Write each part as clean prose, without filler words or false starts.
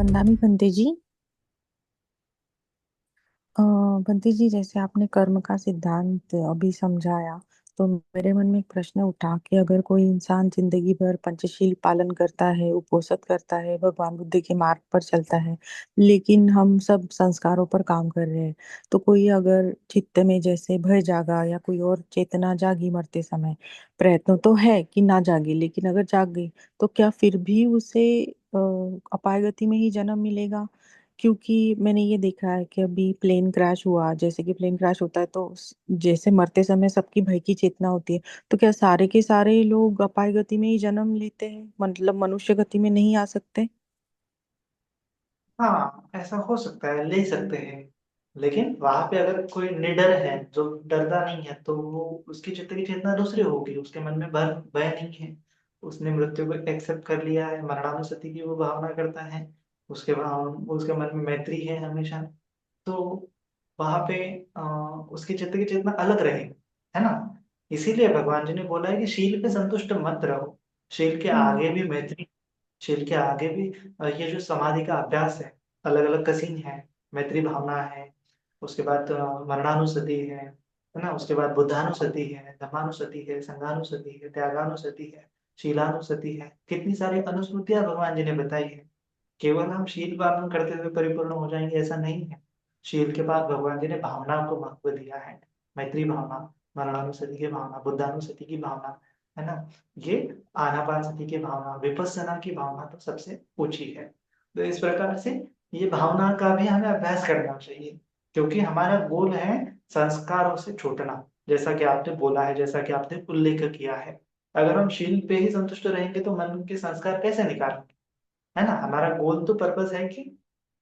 नंदानी बंते जी। अ, बंते जी, जैसे आपने कर्म का सिद्धांत अभी समझाया, तो मेरे मन में एक प्रश्न उठा कि अगर कोई इंसान जिंदगी भर पंचशील पालन करता है, उपोषित करता है, भगवान बुद्ध के मार्ग पर चलता है, लेकिन हम सब संस्कारों पर काम कर रहे हैं, तो कोई अगर चित्त में जैसे भय जागा या कोई और चेतना जागी मरते समय, प्रयत्न तो है कि ना जागे, लेकिन अगर जाग गई तो क्या फिर भी उसे अपाय गति में ही जन्म मिलेगा? क्योंकि मैंने ये देखा है कि अभी प्लेन क्रैश हुआ, जैसे कि प्लेन क्रैश होता है तो जैसे मरते समय सबकी भय की चेतना होती है, तो क्या सारे के सारे लोग अपाय गति में ही जन्म लेते हैं, मतलब मनुष्य गति में नहीं आ सकते? हाँ, ऐसा हो सकता है, ले सकते हैं। लेकिन वहां पे अगर कोई निडर है जो डरता नहीं है तो वो उसकी चित्त की चेतना दूसरी होगी, उसके मन में भय भय नहीं है। उसने मृत्यु को एक्सेप्ट कर लिया है, मरणानुसति की वो भावना करता है। उसके मन में मैत्री है हमेशा। तो वहां पे अ, उसकी चित्त की चेतना अलग रहेगी, है ना। इसीलिए भगवान जी ने बोला है कि शील पे संतुष्ट मत रहो। शील के हम्म। आगे भी मैत्री, शील के आगे भी ये जो समाधि का अभ्यास है, अलग अलग कसीन है। मैत्री भावना है, उसके बाद मरणानुसति है ना। उसके बाद बुद्धानुसति है, धम्मानुसति है, संघानुसति है, त्यागानुसति है, शीलानुसति है। कितनी सारी अनुस्मृतियां भगवान जी ने बताई है। केवल हम शील पालन करते हुए परिपूर्ण हो जाएंगे ऐसा नहीं है। शील के बाद भगवान जी ने भावना को महत्व दिया है। मैत्री भावना, मरणानुसति की भावना, बुद्धानुसति की भावना, है ना। ये आनापानसति की भावना, विपस्सना की भावना तो सबसे ऊंची है। तो इस प्रकार से ये भावना का भी हमें अभ्यास करना चाहिए, क्योंकि हमारा गोल है संस्कारों से छूटना। जैसा कि आपने बोला है, जैसा कि आपने उल्लेख किया है, अगर हम शील पे ही संतुष्ट रहेंगे तो मन के संस्कार कैसे निकालेंगे, है ना। हमारा गोल तो पर्पस है कि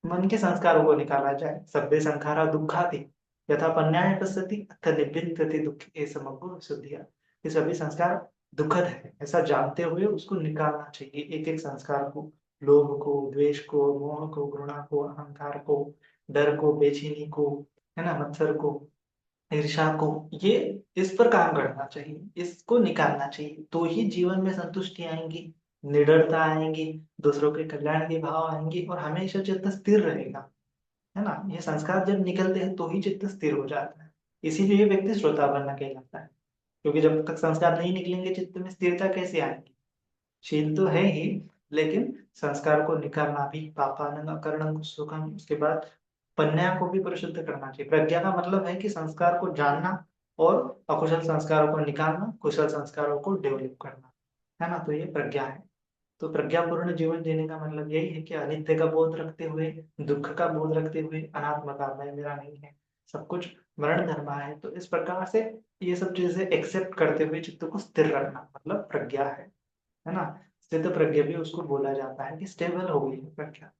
मन के संस्कारों को निकाला जाए। सभ्य संखारा दुखाति यथा पन्याय पश्यति अथ निबृंतति दुखे समग्र विशुद्धिया। ये सभी संस्कार दुखद है ऐसा जानते हुए उसको निकालना चाहिए, एक एक संस्कार को। लोभ को, द्वेष को, मोह को, घृणा को, अहंकार को, डर को, बेचैनी को, है ना, मत्सर को, ईर्ष्या को। ये इस पर काम करना चाहिए, इसको निकालना चाहिए, तो ही जीवन में संतुष्टि आएंगी, निडरता आएंगी, दूसरों के कल्याण की भाव आएंगी और हमेशा चित्त स्थिर रहेगा, है ना। ये संस्कार जब निकलते हैं तो ही चित्त स्थिर हो जाता है। इसीलिए ये व्यक्ति श्रोता बनना कहलाता है, क्योंकि जब तक संस्कार नहीं निकलेंगे चित्त में स्थिरता कैसे आएगी। शील तो है ही, लेकिन संस्कार को निकालना भी, पापान करणं सुखम, उसके बाद प्रज्ञा को भी परिशुद्ध करना चाहिए। प्रज्ञा का मतलब है कि संस्कार को जानना और अकुशल संस्कारों को निकालना, कुशल संस्कारों को डेवलप करना, है ना। तो ये प्रज्ञा है। तो प्रज्ञापूर्ण जीवन जीने का मतलब यही है कि अनित्य का बोध रखते हुए, दुख का बोध रखते हुए, अनात्मता मैं मेरा नहीं है, सब कुछ मरण धर्मा है, तो इस प्रकार से ये सब चीजें एक्सेप्ट करते हुए चित्त को स्थिर रखना मतलब प्रज्ञा है ना। स्थित प्रज्ञ भी उसको बोला जाता है कि स्टेबल हो गई है प्रज्ञा।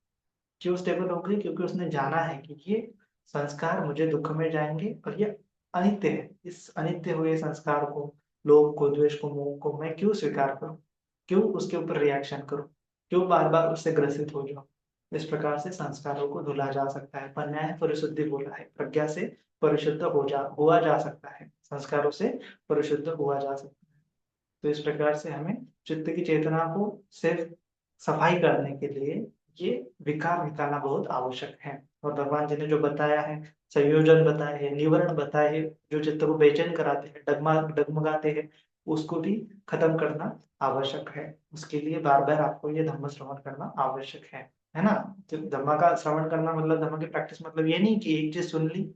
क्यों स्टेबल हो गई? क्योंकि उसने जाना है कि ये संस्कार मुझे दुख में जाएंगे और ये अनित्य है। इस अनित्य हुए संस्कार को, लोभ को, द्वेष को, मोह को मैं क्यों स्वीकार करूं, क्यों उसके ऊपर रिएक्शन करूं, क्यों बार बार उससे ग्रसित हो जाऊं। इस प्रकार से संस्कारों को धुला जा सकता है। पन्याय परिशुद्धि बोला है, प्रज्ञा से परिशुद्ध हुआ जा सकता है, संस्कारों से परिशुद्ध हुआ जा सकता है। तो इस प्रकार से हमें चित्त की चेतना को सिर्फ सफाई करने के लिए ये विकार निकालना बहुत आवश्यक है। और भगवान जी ने जो बताया है, संयोजन बताए हैं, निवरण बताए हैं, जो चित्त को बेचैन कराते हैं, डगमगाते हैं, उसको भी खत्म करना आवश्यक है। उसके लिए बार बार आपको ये धम्म श्रवण करना आवश्यक है ना। तो धम्म का श्रवण करना मतलब, धम्म की प्रैक्टिस मतलब ये नहीं कि एक चीज सुन ली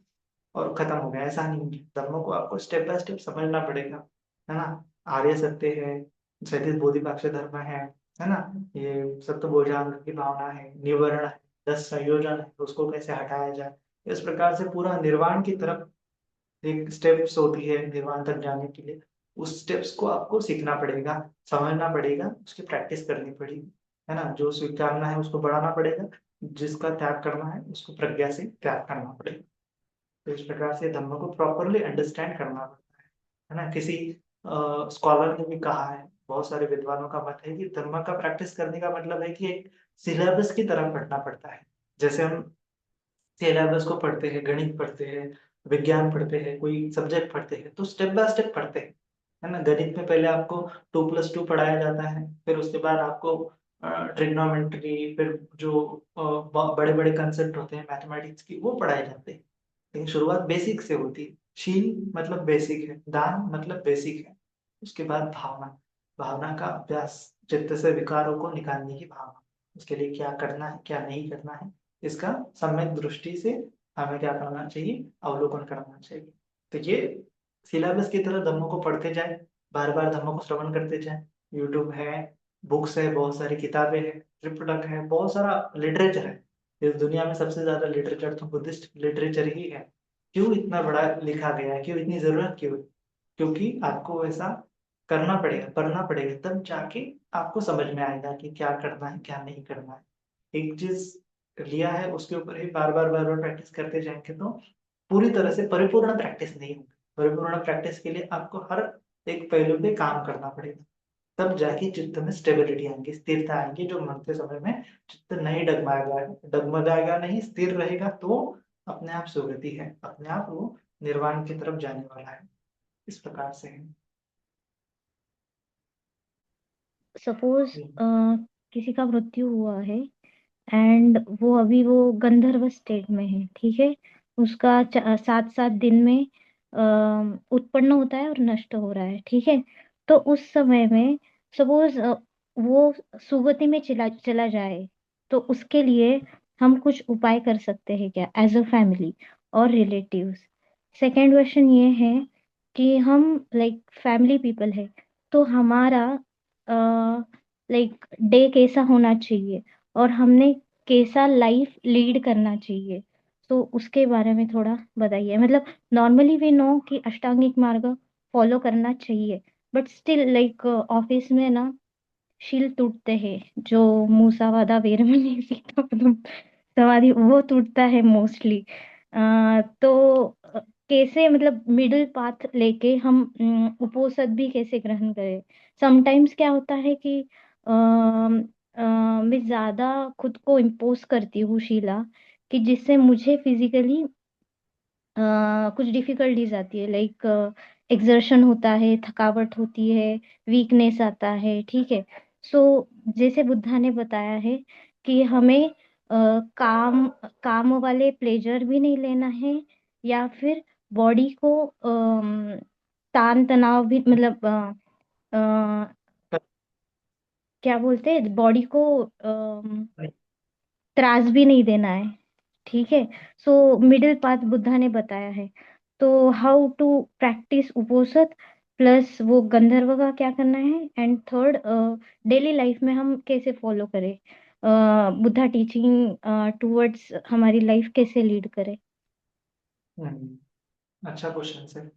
और खत्म हो गया, ऐसा नहीं है। धर्मों को आपको स्टेप बाय स्टेप समझना पड़ेगा, है ना। आर्य सत्य है, सैतीस बोधिपाक्ष धर्म है ना। ये सत्य बोधांग की भावना है, निवरण है, 10 संयोजन है, उसको कैसे हटाया जाए। इस प्रकार से पूरा निर्वाण की तरफ एक स्टेप्स होती है निर्वाण तक जाने के लिए। उस स्टेप्स को आपको सीखना पड़ेगा, समझना पड़ेगा, उसकी प्रैक्टिस करनी पड़ेगी, है ना। जो स्वीकारना है उसको बढ़ाना पड़ेगा, जिसका त्याग करना है उसको प्रज्ञा से त्याग करना पड़ेगा। तो इस प्रकार से धर्म को प्रॉपरली अंडरस्टैंड करना पड़ता है ना। किसी स्कॉलर ने भी कहा है, बहुत सारे विद्वानों का मत है कि धर्म का प्रैक्टिस करने का मतलब है कि एक सिलेबस की तरह पढ़ना पड़ता है। जैसे हम सिलेबस को पढ़ते हैं, गणित पढ़ते हैं, विज्ञान पढ़ते हैं, कोई सब्जेक्ट पढ़ते हैं, तो स्टेप बाय स्टेप पढ़ते हैं, है ना। गणित में पहले आपको 2+2 पढ़ाया जाता है, फिर उसके बाद आपको ट्रिग्नोमेट्री, फिर जो बड़े बड़े कंसेप्ट होते हैं मैथमेटिक्स की वो पढ़ाए जाते हैं। लेकिन शुरुआत बेसिक से होती है। शील मतलब बेसिक है, दान मतलब बेसिक है। उसके बाद भावना, भावना का अभ्यास, चित्त से विकारों को निकालने की भावना, उसके लिए क्या करना है क्या नहीं करना है, इसका सम्यक दृष्टि से हमें क्या करना चाहिए, अवलोकन करना चाहिए। तो ये सिलेबस की तरह धम्मों को पढ़ते जाए, बार बार धम्मों को श्रवण करते जाए। यूट्यूब है, बुक्स है, बहुत सारी किताबें हैं, त्रिपिटक है, बहुत सारा लिटरेचर है। इस दुनिया में सबसे ज्यादा लिटरेचर तो बुद्धिस्ट लिटरेचर ही है। क्यों इतना बड़ा लिखा गया है, क्यों इतनी जरूरत क्यों है? क्योंकि आपको ऐसा करना पड़ेगा, पढ़ना पड़ेगा, तब जाके आपको समझ में आएगा कि क्या करना है क्या नहीं करना है। एक चीज लिया है उसके ऊपर ही बार बार प्रैक्टिस करते जाएंगे तो पूरी तरह से परिपूर्ण प्रैक्टिस नहीं होगी। परिपूर्ण प्रैक्टिस के लिए आपको हर एक पहलू पे काम करना पड़ेगा, तब जाके चित्त में स्टेबिलिटी आएंगी, स्थिरता आएंगी, जो मरते समय में चित्त नहीं डगमगाएगा, डगमगाएगा नहीं, स्थिर रहेगा, तो अपने आप सुगति है, अपने आप वो निर्वाण की तरफ जाने वाला है। इस प्रकार से है। सपोज किसी का मृत्यु हुआ है एंड वो गंधर्व स्टेट में है, ठीक है। उसका 7-7 दिन में उत्पन्न होता है और नष्ट हो रहा है, ठीक है। तो उस समय में सपोज वो सुगति में चला चला जाए, तो उसके लिए हम कुछ उपाय कर सकते हैं क्या एज अ फैमिली और रिलेटिव्स। सेकेंड क्वेश्चन ये है कि हम लाइक फैमिली पीपल है, तो हमारा लाइक डे कैसा होना चाहिए और हमने कैसा लाइफ लीड करना चाहिए। तो उसके बारे में थोड़ा बताइए। मतलब नॉर्मली वी नो कि अष्टांगिक मार्ग फॉलो करना चाहिए, बट स्टिल लाइक ऑफिस में ना शील टूटते हैं, जो मूसावादा वीरमणि सीता समाधि वो टूटता है मोस्टली। तो कैसे मतलब मिडिल पाथ लेके हम उपोषद भी कैसे ग्रहण करें। समटाइम्स क्या होता है कि मैं ज्यादा खुद को इम्पोज करती हूँ शीला, कि जिससे मुझे फिजिकली कुछ डिफिकल्टीज आती है, लाइक एक्सर्शन होता है, थकावट होती है, वीकनेस आता है, ठीक है। सो जैसे बुद्धा ने बताया है कि हमें काम काम वाले प्लेजर भी नहीं लेना है, या फिर बॉडी को तान तनाव भी मतलब अ, क्या बोलते हैं, बॉडी को त्रास भी नहीं देना है, ठीक है। सो मिडिल पाथ बुद्धा ने बताया है। तो हाउ टू प्रैक्टिस उपोषद प्लस वो गंधर्व का क्या करना है, एंड थर्ड डेली लाइफ में हम कैसे फॉलो करें, बुद्धा टीचिंग टूवर्ड्स हमारी लाइफ कैसे लीड करें। अच्छा क्वेश्चन है।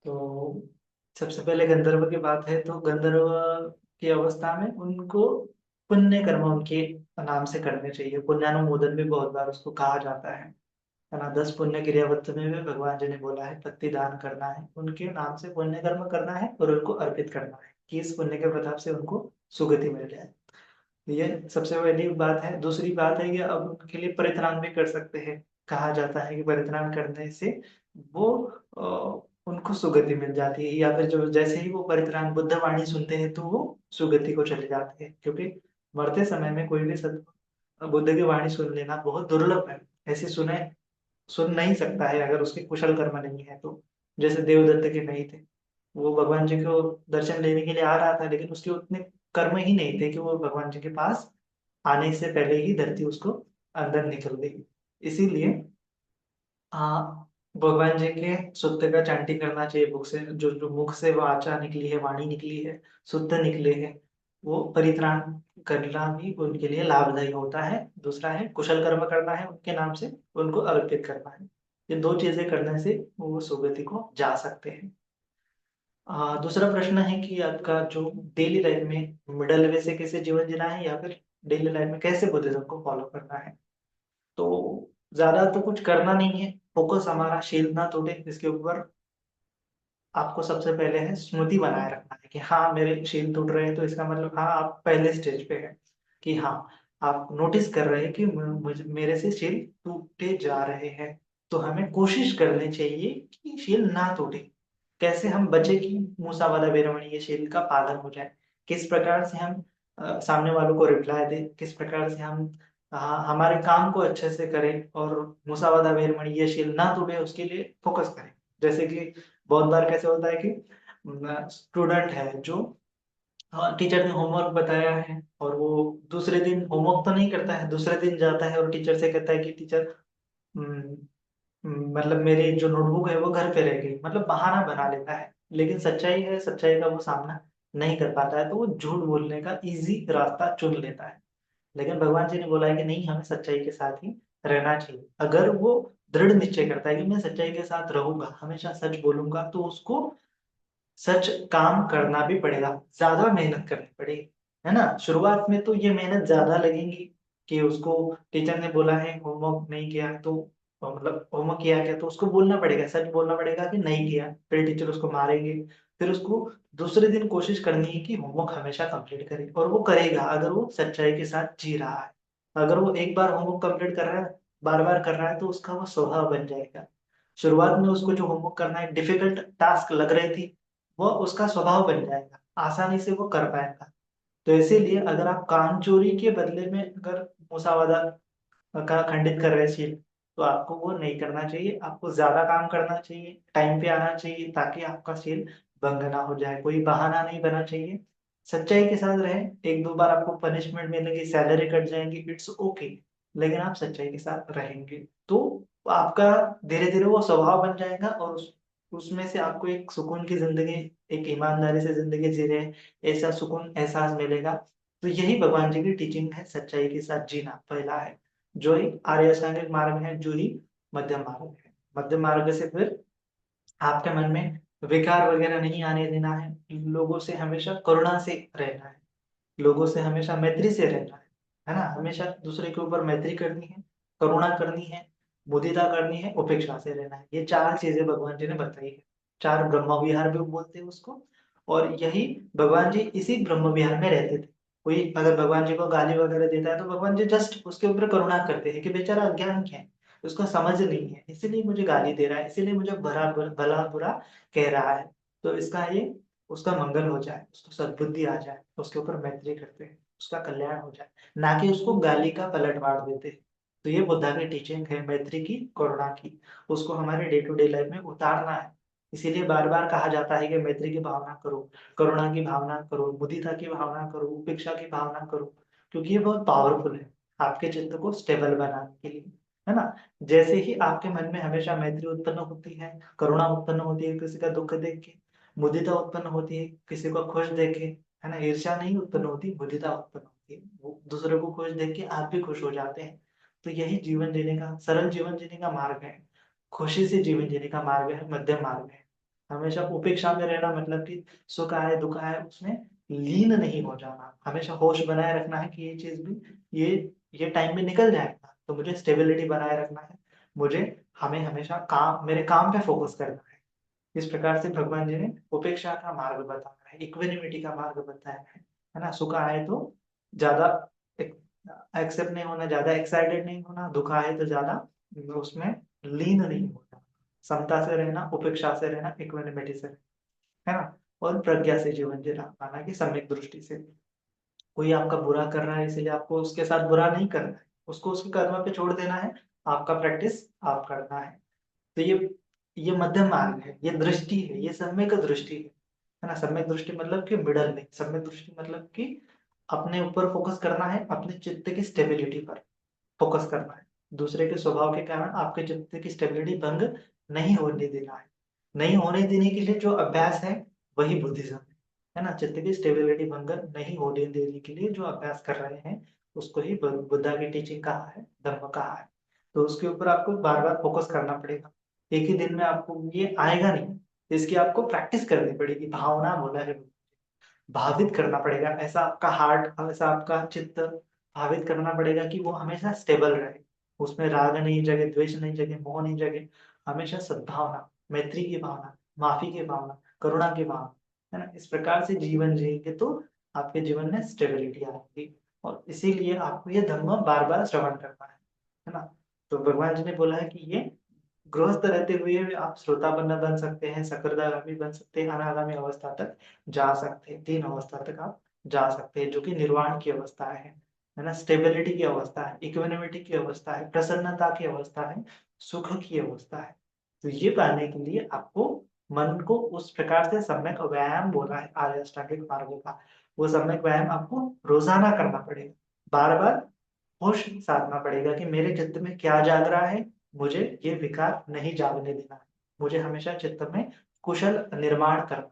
तो सबसे पहले गंधर्व की बात है, तो गंधर्व की अवस्था में उनको पुण्य कर्म उनके नाम से करने चाहिए। पुण्यानुमोदन भी बहुत बार उसको कहा जाता है ना। 10 पुण्य क्रियावृत्त में भी भगवान जी ने बोला है पत्ती दान करना है, उनके नाम से पुण्य कर्म करना है और उनको अर्पित करना है कि इस पुण्य के प्रताप से उनको सुगति मिल जाए। ये सबसे पहली बात है। दूसरी बात है कि अब उनके लिए परित्राण भी कर सकते हैं। कहा जाता है कि परित्राण करने से वो उनको सुगति मिल जाती है, या फिर जो जैसे ही वो परित्राण बुद्ध वाणी सुनते हैं तो वो सुगति को चले जाते हैं। क्योंकि मरते समय में कोई भी सत बुद्ध की वाणी सुन लेना बहुत दुर्लभ है। ऐसे सुन नहीं सकता है अगर उसके कुशल कर्म नहीं है तो। जैसे देवदत्त के नहीं थे, वो भगवान जी को दर्शन लेने के लिए आ रहा था, लेकिन उसके उतने कर्म ही नहीं थे कि वो भगवान जी के पास आने से पहले ही धरती उसको अंदर निकल गई। इसीलिए हाँ, भगवान जी के सुत्त का चांटी करना चाहिए। मुख से जो जो मुख से वाचा निकली है, वाणी निकली है, सुत्त निकले हैं, वो परित्राण करना भी उनके लिए लाभदायी होता है। दूसरा है कुशल कर्म करना है उनके नाम से, उनको अर्पित करना है। ये दो चीजें करने से वो सुगति को जा सकते हैं। दूसरा प्रश्न है कि आपका जो डेली लाइफ में मिडल वे से कैसे जीवन जीना है, या फिर डेली लाइफ में कैसे बुद्धिज्म को फॉलो करना है। तो ज्यादा तो कुछ करना नहीं है, फोकस हमारा शील ना टूटे इसके ऊपर आपको सबसे पहले है स्मृति बनाए रखना है कि हाँ मेरे शील टूट रहे हैं, तो इसका मतलब हाँ आप पहले स्टेज पे हैं कि हाँ आप नोटिस कर रहे हैं कि मुझे मेरे से शील टूटते जा रहे हैं। तो हमें कोशिश करनी चाहिए कि शील ना टूटे। कैसे हम बचे कि मूसा वाला वीरमणि ये शील का पालन हो जाए, किस प्रकार से हम सामने वालों को रिप्लाई दें, किस प्रकार से हम हमारे काम को अच्छे से करें और मुसावादा वेरमणि ये शील ना टूटे उसके लिए फोकस करें। जैसे कि बहुत बार कैसे होता है कि स्टूडेंट है जो टीचर ने होमवर्क बताया है और वो दूसरे दिन होमवर्क तो नहीं करता है, दूसरे दिन जाता है और टीचर से कहता है कि टीचर मतलब मेरी जो नोटबुक है वो घर पे रह गई, मतलब बहाना बना लेता है। लेकिन सच्चाई है, सच्चाई का वो सामना नहीं कर पाता है, तो वो झूठ बोलने का इजी रास्ता चुन लेता है। लेकिन भगवान जी ने बोला है कि नहीं, हमें सच्चाई के साथ ही रहना चाहिए। अगर वो दृढ़ निश्चय करता है कि मैं सच्चाई के साथ रहूंगा, हमेशा सच बोलूंगा, तो उसको सच काम करना भी पड़ेगा, ज्यादा मेहनत करनी पड़ेगी, है ना। शुरुआत में तो ये मेहनत ज्यादा लगेगी कि उसको टीचर ने बोला है होमवर्क नहीं किया तो मतलब होमवर्क किया क्या, तो उसको बोलना पड़ेगा, सच बोलना पड़ेगा कि नहीं किया, फिर टीचर उसको मारेंगे। फिर उसको दूसरे दिन कोशिश करनी है कि होमवर्क हमेशा कंप्लीट करे, और वो करेगा अगर वो सच्चाई के साथ जी रहा है। अगर वो एक बार होमवर्क कंप्लीट कर रहा है, बार बार कर रहा है, तो उसका वो स्वभाव बन जाएगा। शुरुआत में उसको जो होमवर्क करना एक डिफिकल्ट टास्क लग रही थी, वो उसका स्वभाव बन जाएगा, आसानी से वो कर पाएगा। तो इसीलिए अगर आप काम चोरी के बदले में अगर मुसावादा का खंडित कर रहे शील, तो आपको वो नहीं करना चाहिए। आपको ज्यादा काम करना चाहिए, टाइम पे आना चाहिए, ताकि आपका शील भंग ना हो जाए। कोई बहाना नहीं बना चाहिए, सच्चाई के साथ रहे। एक दो बार आपको पनिशमेंट मिलेगी, सैलरी कट जाएंगी, इट्स ओके, लेकिन आप सच्चाई के साथ रहेंगे तो आपका धीरे धीरे वो स्वभाव बन जाएगा, और उसमें से आपको एक सुकून की जिंदगी, एक ईमानदारी से जिंदगी जी रहे ऐसा सुकून एहसास मिलेगा। तो यही भगवान जी की टीचिंग है, सच्चाई के साथ जीना पहला है, जो ही आर्य अष्टांगिक मार्ग है, जो ही मध्यम मार्ग है। मध्यम मार्ग से फिर आपके मन में विकार वगैरह नहीं आने देना है, लोगों से हमेशा करुणा से रहना है, लोगों से हमेशा मैत्री से रहना है ना। हमेशा दूसरे के ऊपर मैत्री करनी है, करुणा करनी है, मुदिता करनी है, उपेक्षा से रहना है। ये चार चीजें भगवान जी ने बताई है, चार ब्रह्म विहार भी बोलते हैं उसको। और यही भगवान जी इसी ब्रह्म विहार में रहते थे। कोई अगर भगवान जी को गाली वगैरह देता है तो भगवान जी जस्ट उसके ऊपर करुणा करते हैं कि बेचारा अज्ञान है, उसको समझ नहीं है, इसीलिए मुझे गाली दे रहा है, इसीलिए मुझे भला बुरा कह रहा है। तो इसका ये उसका मंगल हो जाए, उसको सद्बुद्धि आ जाए, उसके ऊपर मैत्री करते हैं, उसका कल्याण हो जाए, ना कि उसको गाली का पलटवार देते हैं। तो ये बुद्धा की टीचिंग है, मैत्री की, करुणा की, उसको हमारे डे टू डे लाइफ में उतारना है। इसीलिए बार बार कहा जाता है कि मैत्री की भावना करो, करुणा की भावना करो, मुदिता की भावना करो, उपेक्षा की भावना करो, क्योंकि ये बहुत पावरफुल है आपके चित्त को स्टेबल बनाने के लिए, है ना। जैसे ही आपके मन में हमेशा मैत्री उत्पन्न होती है, करुणा उत्पन्न होती है किसी का दुख देख के, मुदिता उत्पन्न होती है किसी को खुश देख के, है ना, ईर्ष्या नहीं उत्पन्न होती, मुदिता उत्पन्न होती है, वो दूसरे को खुश देख के आप भी खुश हो जाते हैं। तो यही जीवन जीने का, सरल जीवन जीने का मार्ग है, खुशी से जीवन जीने का मार्ग है, मध्यम मार्ग है। हमेशा उपेक्षा में रहना, मतलब कि सुख आए दुख आए उसमें लीन नहीं हो जाना, हमेशा होश बनाए रखना है कि ये चीज भी, ये ये टाइम में निकल जाएगा, तो मुझे स्टेबिलिटी बनाए रखना है, मुझे हमें हमेशा काम, मेरे काम पे फोकस करना है। इस प्रकार से भगवान जी ने उपेक्षा का मार्ग बताया है, इक्विनिमिटी का मार्ग बताया है ना। सुख आए तो ज्यादा एक्सेप्ट नहीं होना, ज्यादा एक्साइटेड नहीं होना, दुख आए तो ज्यादा उसमें लीन नहीं होना, समता से रहना, उपेक्षा से रहना, इक्विनिमिटी से, है ना। और प्रज्ञा से जीवन जीना, माना कि सम्यक दृष्टि से। कोई आपका बुरा कर रहा है, इसलिए आपको उसके साथ बुरा नहीं करना है, उसको उसके कर्म पे छोड़ देना है, आपका प्रैक्टिस आप करना है। तो ये मध्यम मार्ग है, ये दृष्टि है, ये सम्यक दृष्टि है ना। सम्यक दृष्टि मतलब कि मिडल में, सम्यक दृष्टि मतलब कि अपने ऊपर फोकस करना है, अपने चित्त की स्टेबिलिटी पर फोकस करना है। दूसरे के स्वभाव के कारण आपके चित्त की स्टेबिलिटी भंग नहीं होने देना है। नहीं होने देने के लिए जो अभ्यास है वही बुद्धिज्म है ना। चित्त की स्टेबिलिटी भंग नहीं होने देने के लिए जो अभ्यास कर रहे हैं उसको ही बुद्धा की टीचिंग कहा है, धर्म कहा है। तो उसके ऊपर आपको बार बार फोकस करना पड़ेगा, एक ही दिन में आपको ये आएगा नहीं, इसकी आपको प्रैक्टिस करनी पड़ेगी। भावना बोला है, भावित करना पड़ेगा, ऐसा आपका हार्ट, ऐसा आपका चित्त भावित करना पड़ेगा कि वो हमेशा स्टेबल रहे, उसमें राग नहीं जगे, द्वेष नहीं जगे, मोह नहीं जगे, हमेशा सद्भावना, मैत्री की भावना, माफी की भावना, करुणा की भावना, है ना। इस प्रकार से जीवन जिएंगे तो आपके जीवन में स्टेबिलिटी आएगी, और इसीलिए आपको ये धर्म बार बार श्रवण करना है ना। तो भगवान जी ने बोला है कि ये गृहस्थ रहते हुए आप श्रोतापन्न बन सकते हैं, सकरदागामी बन सकते हैं, अनागामी अवस्था तक जा सकते हैं, तीन अवस्था तक आप जा सकते हैं, जो कि निर्वाण की अवस्था है ना, स्टेबिलिटी की अवस्था है, इक्विनिमिटी की अवस्था है, प्रसन्नता की अवस्था है, सुख की अवस्था है। तो ये पाने के लिए आपको मन को उस प्रकार से सम्यक व्यायाम बोला है आर्य अष्टांगिक मार्ग का। वो सम्यक व्यायाम आपको रोजाना करना पड़ेगा, बार बार होश साधना पड़ेगा कि मेरे चित्त में क्या जाग रहा है, मुझे ये विकार नहीं जागने देना है, मुझे हमेशा चित्त में कुशल निर्माण करना है।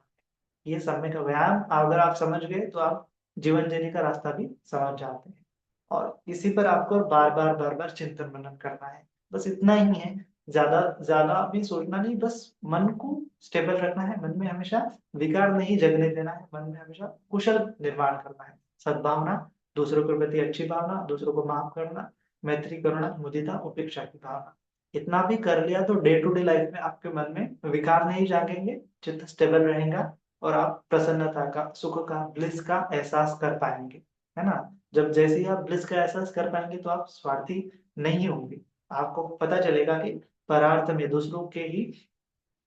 ये सम्यक व्यायाम अगर आप समझ गए तो आप जीवन जीने का रास्ता भी समझ जाते हैं। और इसी पर आपको बार बार चिंतन मनन करना है, बस इतना ही है। ज्यादा ज्यादा भी सोचना नहीं, बस मन को स्टेबल रखना है, मन में हमेशा विकार नहीं जगने देना है, मन में हमेशा कुशल निर्माण करना है, सद्भावना, दूसरों के प्रति अच्छी भावना, दूसरों को माफ करना, मैत्री, करुणा, मुदिता, उपेक्षा की भावना। इतना भी कर लिया तो डे टू डे लाइफ में आपके मन में विकार नहीं जागेंगे, चित्त स्टेबल रहेगा और आप प्रसन्नता का, सुख का, ब्लिस का एहसास कर पाएंगे, है ना। जब जैसे ही आप ब्लिस का एहसास कर पाएंगे तो आप स्वार्थी नहीं होंगे। आपको पता चलेगा कि परार्थ में दूसरों के ही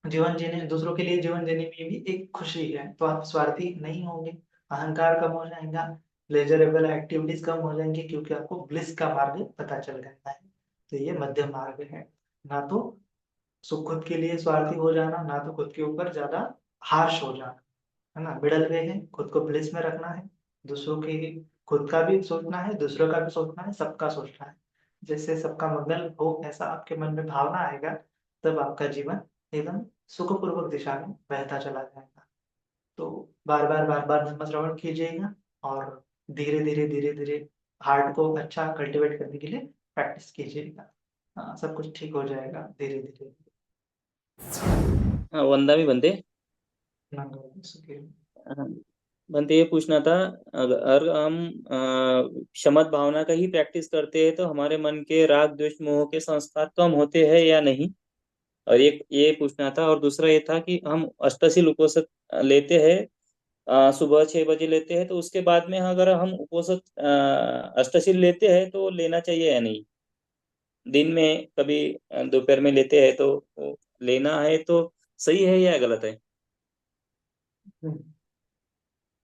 जीवन जीने, दूसरों के लिए जीवन जीने में भी एक खुशी है, तो आप स्वार्थी नहीं होंगे, अहंकार कम हो जाएगा, प्लेजरेबल एक्टिविटीज कम हो जाएंगी, क्योंकि आपको ब्लिस का मार्ग पता चल गया है। तो ये मध्यम मार्ग है, ना तो खुद के लिए स्वार्थी हो जाना, ना तो खुद के ऊपर ज्यादा हार्श हो जाना, है ना। मिडल वे है, खुद को ब्लिस में रखना है, दूसरों की, खुद का भी सोचना है, दूसरों का भी सोचना है, सबका सोचना है। जैसे सबका मंगल हो ऐसा आपके मन में भावना आएगा, तब आपका जीवन एकदम सुखपूर्वक दिशा में बहता चला जाएगा। तो बार बार धर्म श्रवण कीजिएगा और धीरे धीरे हार्ट को अच्छा कल्टीवेट करने के लिए प्रैक्टिस कीजिएगा। हाँ, सब कुछ ठीक हो जाएगा धीरे धीरे। हाँ, वंदा भी बनते। हाँ, बनते, ये पूछना था, अगर हम शमत भावना का ही प्रैक्टिस करते हैं तो हमारे मन के राग द्वेष मोह के संस्कार कम होते हैं या नहीं। और एक ये पूछना था, और दूसरा ये था कि हम अष्टशील उपोषण लेते हैं, सुबह 6 बजे लेते हैं, तो उसके बाद में अगर हम उपोषण अष्टशील लेते हैं तो लेना चाहिए या नहीं। दिन में कभी दोपहर में लेते हैं तो वो लेना है तो सही है या गलत है।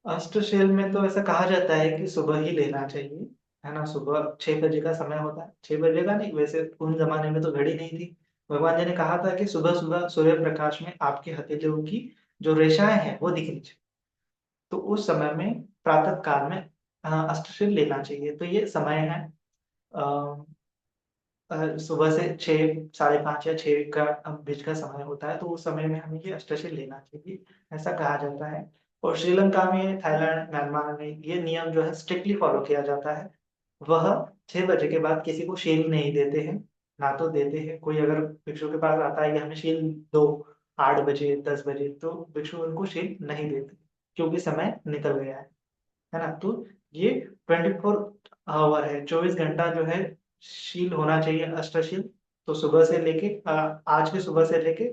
अष्टशील में तो ऐसा कहा जाता है कि सुबह ही लेना चाहिए, है ना। सुबह 6 बजे का समय होता है, 6 बजे का नहीं, वैसे उन जमाने में तो घड़ी नहीं थी। भगवान जी ने कहा था कि सुबह सुबह सूर्य प्रकाश में आपके हथेलियों की जो रेखाएं हैं वो दिखनी चाहिए, तो उस समय में प्रातः काल में अष्टशील लेना चाहिए। तो ये समय है सुबह से 6, 5:30 या 6 का बीच का समय होता है, तो उस समय में हमें ये अष्टशील लेना चाहिए, ऐसा कहा जाता है। और श्रीलंका में, थाईलैंड, म्यांमार में ये नियम जो है स्ट्रिक्टली फॉलो किया जाता है। वह 6 बजे के बाद किसी को शील नहीं देते हैं, ना तो देते हैं। कोई अगर भिक्षु के पास आता है कि हमें शील दो 8 बजे 10 बजे, तो भिक्षु उनको शील नहीं देते, क्योंकि समय निकल गया है ना। तो ये 24 आवर है, 24 घंटा जो है शील होना चाहिए, अष्टशील। तो सुबह से लेके आज की सुबह से लेके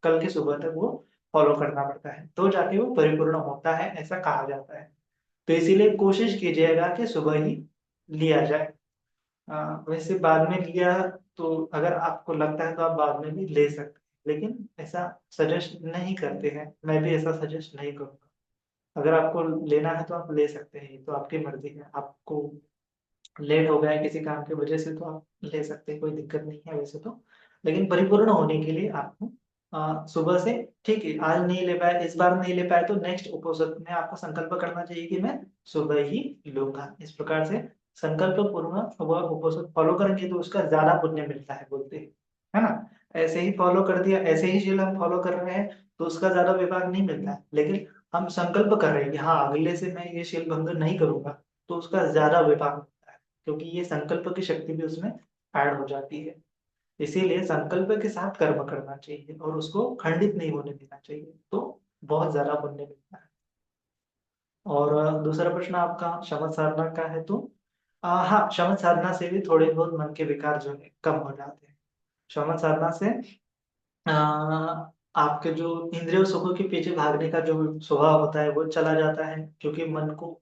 कल की सुबह तक वो फॉलो करना पड़ता है, तो जाके वो परिपूर्ण होता है, ऐसा कहा जाता है। तो इसीलिए कोशिश कीजिएगा कि सुबह ही लिया जाए। वैसे बाद में लिया तो अगर आपको लगता है तो आप बाद में भी ले सकते हैं, लेकिन ऐसा सजेस्ट नहीं करते हैं, मैं भी ऐसा सजेस्ट नहीं करूँगा। अगर आपको लेना है तो आप ले सकते हैं, ये तो आपकी मर्जी है। आपको लेट हो गया है किसी काम की वजह से तो आप ले सकते हैं, कोई दिक्कत नहीं है वैसे तो। लेकिन परिपूर्ण होने के लिए आपको सुबह से, ठीक है आज नहीं ले पाए, इस बार नहीं ले पाए, तो नेक्स्ट उपोषण में आपको संकल्प करना चाहिए कि मैं सुबह ही लूंगा। इस प्रकार से संकल्प पूर्वक वह उपोषण फॉलो करेंगे तो उसका ज्यादा पुण्य मिलता है, बोलते हैं, है ना। ऐसे ही फॉलो कर दिया, ऐसे ही शील हम फॉलो कर रहे हैं तो उसका ज्यादा विभाग नहीं मिलता है। लेकिन हम संकल्प कर रहे हैं कि हाँ अगले से मैं ये शील भंग नहीं करूंगा, तो उसका ज्यादा विभाग मिलता है, क्योंकि ये संकल्प की शक्ति भी उसमें ऐड हो जाती है। इसीलिए संकल्प के साथ कर्म करना चाहिए और उसको खंडित नहीं होने देना चाहिए, तो बहुत ज्यादा पुण्य मिलता है। और दूसरा प्रश्न आपका शमन साधना का है, तो हाँ, शमन साधना से भी थोड़े बहुत मन के विकार जो है कम हो जाते हैं। शमन साधना से अ, आपके जो इंद्रियों सुखों के पीछे भागने का जो स्वभाव होता है वो चला जाता है, क्योंकि मन को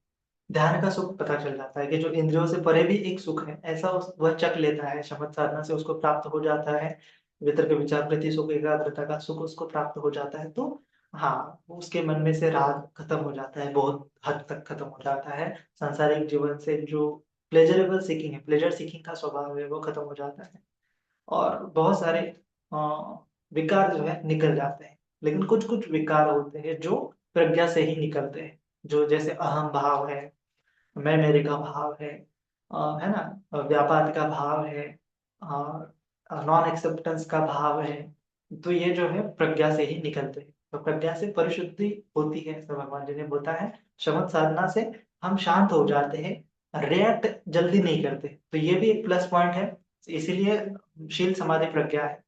ध्यान का सुख पता चल जाता है कि जो इंद्रियों से परे भी एक सुख है, ऐसा वह चख लेता है। शमन साधना से उसको प्राप्त हो जाता है, वितर्क विचार प्रति सुख, एकाग्रता का सुख उसको प्राप्त हो जाता है। तो हाँ, उसके मन में से राग खत्म हो जाता है, बहुत हद तक खत्म हो जाता है। सांसारिक जीवन से जो प्लेजरेबल सीकिंग है, प्लेजर सीकिंग का स्वभाव है, वो खत्म हो जाता है और बहुत सारे विकार जो है निकल जाते हैं। लेकिन कुछ-कुछ विकार होते हैं जो प्रज्ञा से ही निकलते हैं, जो जैसे अहम भाव है, मैं मेरे का भाव है ना? व्यापार का भाव है, नॉन एक्सेप्टेंस का भाव है, तो ये जो है प्रज्ञा से ही निकलते हैं। तो प्रज्ञा से परिशुद्धि होती है, ऐसा भगवान जी ने बोला है। शमन साधना से हम शांत हो जाते हैं, रिएक्ट जल्दी नहीं करते, तो ये भी एक प्लस पॉइंट है। इसीलिए शील समाधि प्रज्ञा है,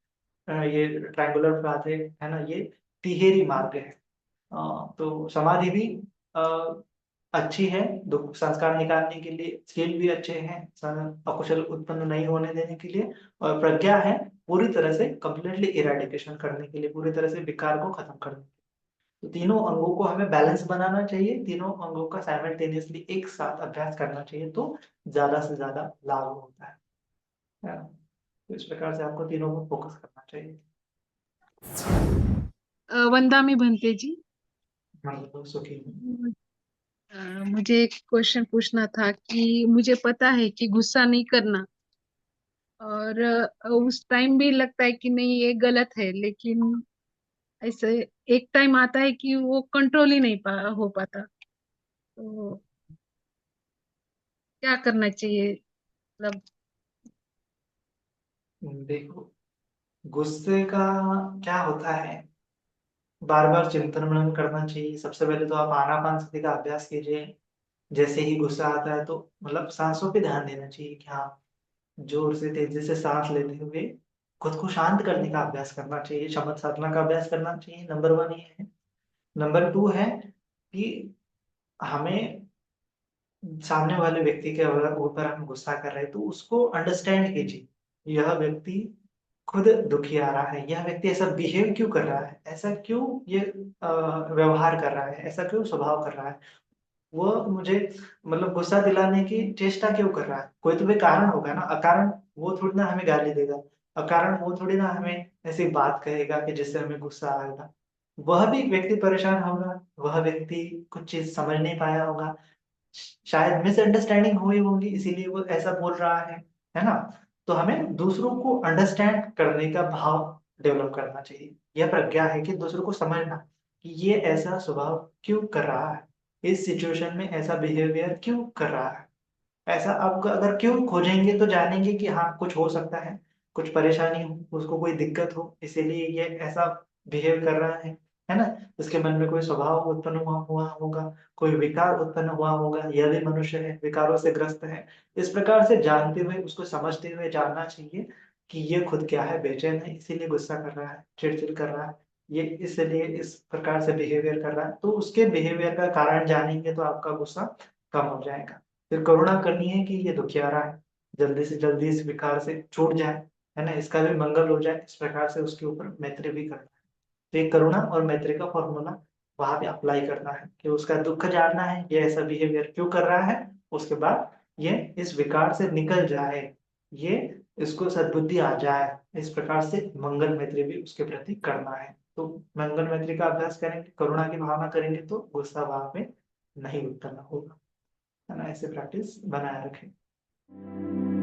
ये ट्रायंगुलर पाथ है ना? ये तिहेरी मार्ग है। तो समाधि भी अ, अच्छी है, दुःख संस्कार निकालने के लिए, स्किल भी अच्छे हैं, अकुशल उत्पन्न नहीं होने देने के लिए, और प्रज्ञा है पूरी तरह से कंप्लीटली इरेडिकेशन करने के लिए, पूरी तरह से विकार को खत्म करने के लिए। तो तीनों अंगों को हमें बैलेंस बनाना चाहिए, तीनों अंगों का साइमल्टेनियसली एक साथ अभ्यास करना चाहिए, तो ज्यादा से ज्यादा लाभ होता है ना? तो इस प्रकार से आपको तीनों को फोकस करना चाहिए। वंदामी भंते जी, मतलब सुखी हूँ। मुझे एक क्वेश्चन पूछना था कि मुझे पता है कि गुस्सा नहीं करना, और उस टाइम भी लगता है कि नहीं ये गलत है, लेकिन ऐसे एक टाइम आता है कि वो कंट्रोल ही नहीं हो पाता, तो क्या करना चाहिए? मतलब देखो, गुस्से का क्या होता है, बार बार चिंतन मनन करना चाहिए। सबसे पहले तो आप आनापानसति का अभ्यास कीजिए। जैसे ही गुस्सा आता है तो मतलब सांसों पे ध्यान देना चाहिए कि हाँ, जोर से तेजी से सांस लेते हुए खुद को शांत करने का अभ्यास करना चाहिए, शमन साधना का अभ्यास करना चाहिए। नंबर 1 ये है। नंबर 2 है कि हमें सामने वाले व्यक्ति के ऊपर हम गुस्सा कर रहे हैं तो उसको अंडरस्टैंड कीजिए। यह व्यक्ति खुद दुखी आ रहा है, यह व्यक्ति ऐसा बिहेव क्यों कर रहा है, ऐसा क्यों ये व्यवहार कर रहा है, ऐसा क्यों स्वभाव कर रहा है, वो मुझे मतलब गुस्सा दिलाने की चेष्टा क्यों कर रहा है? कोई तो भी कारण होगा ना, अकारण वो थोड़ी ना हमें गाली देगा, अकारण वो थोड़ी ना हमें ऐसी बात कहेगा कि जिससे हमें गुस्सा आएगा। वह भी व्यक्ति परेशान होगा, वह व्यक्ति कुछ चीज़ समझ नहीं पाया होगा, शायद मिसअंडरस्टैंडिंग हुई होगी इसीलिए वो ऐसा बोल रहा है ना? तो हमें दूसरों को अंडरस्टैंड करने का भाव डेवलप करना चाहिए। यह प्रज्ञा है कि दूसरों को समझना कि ये ऐसा स्वभाव क्यों कर रहा है, इस सिचुएशन में ऐसा बिहेवियर क्यों कर रहा है। ऐसा आप अगर क्यों खोजेंगे तो जानेंगे कि हाँ, कुछ हो सकता है, कुछ परेशानी हो, उसको कोई दिक्कत हो, इसीलिए ये ऐसा बिहेव कर रहा है ना? उसके मन में कोई स्वभाव उत्पन्न हुआ हुआ होगा, कोई विकार उत्पन्न हुआ होगा, यह भी मनुष्य है, विकारों से ग्रस्त है। इस प्रकार से जानते हुए, उसको समझते हुए जानना चाहिए कि ये खुद क्या है, बेचैन है, इसीलिए गुस्सा कर रहा है, चिड़चिड़ कर रहा है, ये इसलिए इस प्रकार से बिहेवियर कर रहा है। तो उसके बिहेवियर का कारण जानेंगे तो आपका गुस्सा कम हो जाएगा। फिर करुणा करनी है कि ये दुखियारा है, जल्दी से जल्दी इस विकार से छूट जाए, है ना? इसका भी मंगल हो जाए, इस प्रकार से उसके ऊपर मैत्री भी करना है। तो ये करुणा और मैत्री का फॉर्मूला वहाँ पे अप्लाई करना है कि उसका दुःख जानना है, ये ऐसा बिहेवियर क्यों कर रहा है, उसके बाद ये इस विकार से निकल जाए, ये इसको सद्बुद्धि आ जाए, इस प्रकार से मंगल मैत्री भी उसके प्रति करना है। तो मंगल मैत्री का अभ्यास करेंगे, करुणा की भावना करेंगे तो गुस्सा वहाँ पे नहीं उत्पन्न होगा, है ना? ऐसे प्रैक्टिस बनाए रखें।